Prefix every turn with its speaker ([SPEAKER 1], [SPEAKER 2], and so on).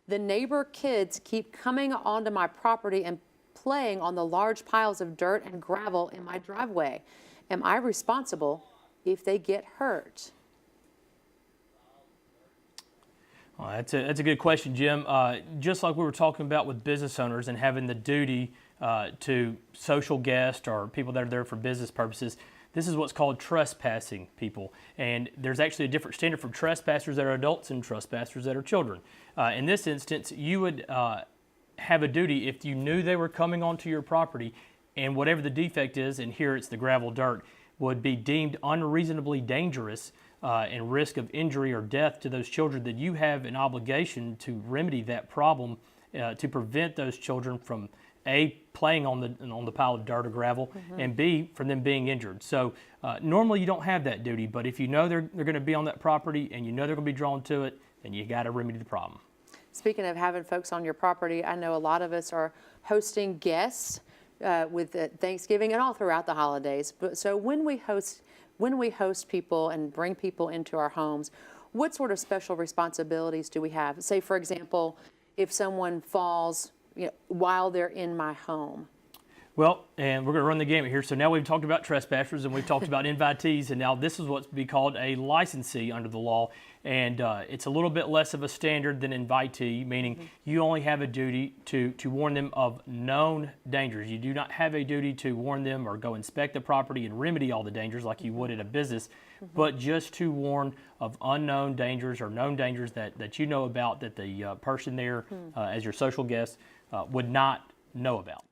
[SPEAKER 1] The neighbor kids keep coming onto my property and playing on the large piles of dirt and gravel in my driveway. Am I responsible if they get hurt?
[SPEAKER 2] Well, that's a good question, Jim. Just like we were talking about with business owners and having the duty to social guests or people that are there for business purposes, this is what's called trespassing people. And there's actually a different standard for trespassers that are adults and trespassers that are children. In this instance, you would have a duty if you knew they were coming onto your property and whatever the defect is, and here it's the gravel dirt, would be deemed unreasonably dangerous and risk of injury or death to those children, that you have an obligation to remedy that problem to prevent those children from A, playing on the pile of dirt or gravel, and B, from them being injured. So normally you don't have that duty, but if you know they're going to be on that property and you know they're going to be drawn to it, then you got to remedy the problem.
[SPEAKER 1] Speaking of having folks on your property, I know a lot of us are hosting guests with Thanksgiving and all throughout the holidays. But so when we host people and bring people into our homes, what sort of special responsibilities do we have? Say, for example, if someone falls, while they're in my home.
[SPEAKER 2] Well, and we're going to run the gamut here. So now we've talked about trespassers and we've talked about invitees, and now this is what's be called a licensee under the law. And it's a little bit less of a standard than invitee, meaning you only have a duty to warn them of known dangers. You do not have a duty to warn them or go inspect the property and remedy all the dangers like you would at a business, but just to warn of unknown dangers or known dangers that you know about, that the person there as your social guest would not know about.